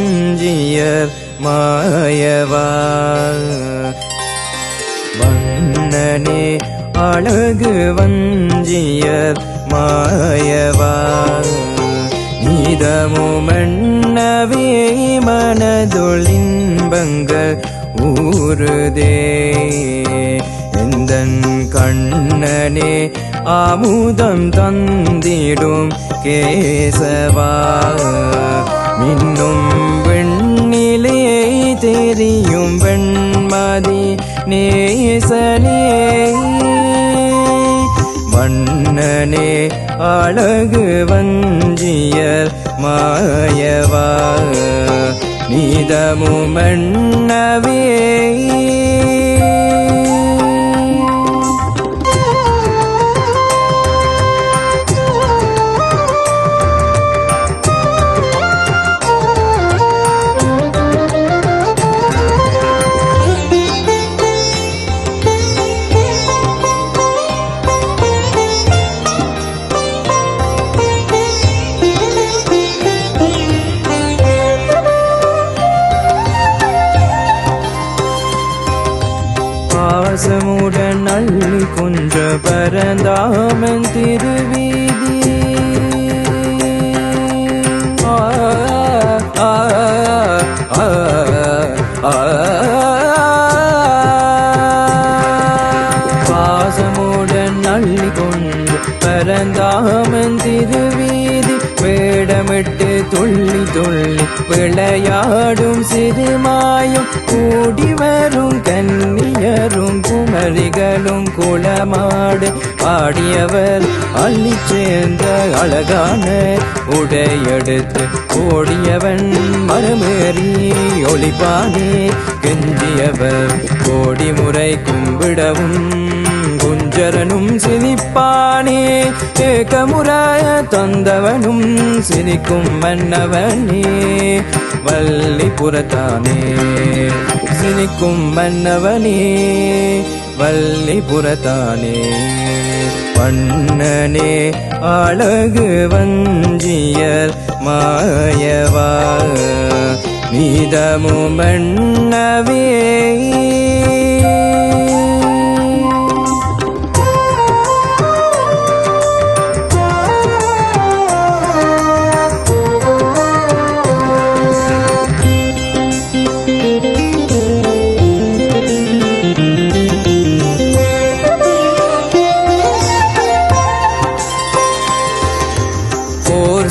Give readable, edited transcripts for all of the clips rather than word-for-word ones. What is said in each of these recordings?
வஞ்சியர் மாயவா வண்ணனே அழகு வஞ்சியர் மாயவா நீதமுமென்னவே மனதொளின்பங்கள் ஊருதே எந்தன் கண்ணனே ஆமுதம் தந்திடும் கேசவா மின்னும் வெண்ணிலே தெரியும் வெண்மதி நேசனே வண்ணனே அழகு வஞ்சியர் மாயவா நீதமுமென்னவே பாசமுடன் அள்ளி கொஞ்ச பரந்தாமன் திருவீதி பாசமுடன் அள்ளி கொஞ்ச பரந்தாமன் திருவீதி வேடமிட்டு துள்ளி துள்ளி விளையாடும் சிறுமாயும் கூடி வரும் கன்னியரும் குமரிகளும் குளமாடு பாடியவர் அள்ளி சேர்ந்த அழகான உடையெடுத்து ஓடியவன் மரமேறி ஒளிப்பானே கெஞ்சியவர் கோடி முறை கும்பிடவும் குஞ்சரனும் சிரிப்பானே ஏகமுறைய தந்தவனும் சிரிக்கும் மன்னவனே வல்லிபுரத்தானே சிரிக்கும் மன்னவனே வல்லிபுரத்தானே வண்ணனே அழகு வஞ்சியர் மாயவா நீதமுமென்னவே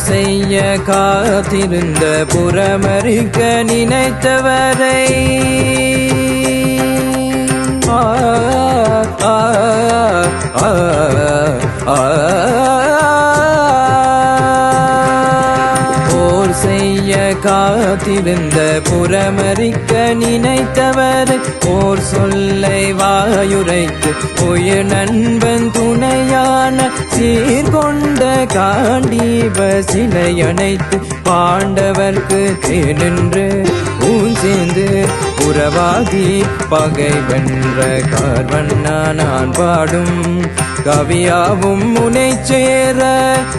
செய்ய காத்திருந்த புறமறிக்க நினைத்தவரை போர் செய்ய காத்திருந்த புறமறிக்க நினைத்தவர் போர் சொல்லை வாயுரைத்து பொய நண்பன் துணையான சீர்கொண்ட காண்டீப சிலை அணைத்து பாண்டவர்க்கு தேனின்று ஊன் சேர்ந்து புறவாதி பகை வென்ற கார்வண்ணா நான் பாடும் கவியாவும் முனை சேர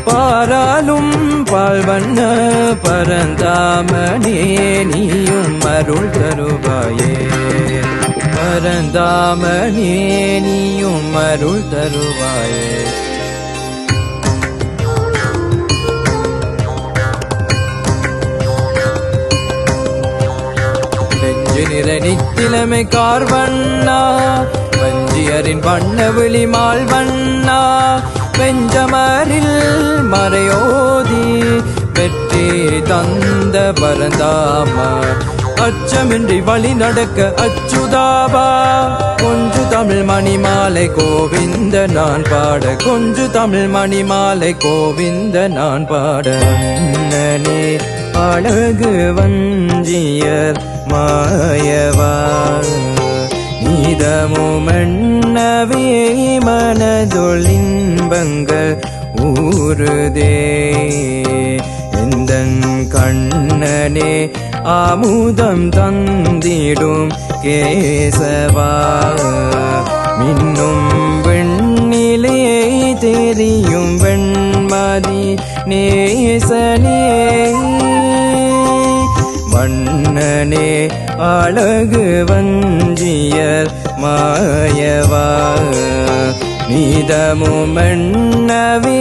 பாராலும் பால்வண்ண பரந்தாமனே நீயும் அருள் தருவாயே பரந்தாமனே நீயும் அருள் தருவாயே நித்திலமை கார்வண்ணா வஞ்சியரின் வண்ண விழி மால்வண்ணா வெஞ்சமரில் மறையோதி வெற்றி தந்த பரந்தாம அச்சமின்றி வழி நடக்க அச்சுதாபா கொஞ்சு தமிழ் மணிமாலை கோவிந்த நான் பாட கொஞ்சு தமிழ் மணிமாலை கோவிந்த நான் பாட அண்ணனே அழகு வஞ்சியர் மாயவா நீதமுமென்னவே மனதொளின்பங்கள் ஊருதே எந்தன் கண்ணனே ஆமுதம் தந்திடும் கேசவா மின்னும் வெண்ணிலே தெரியும் வெண்மதி நேசனே கண்ணனே அழகு வஞ்சியர் மாயவா நீதமும் மன்னவே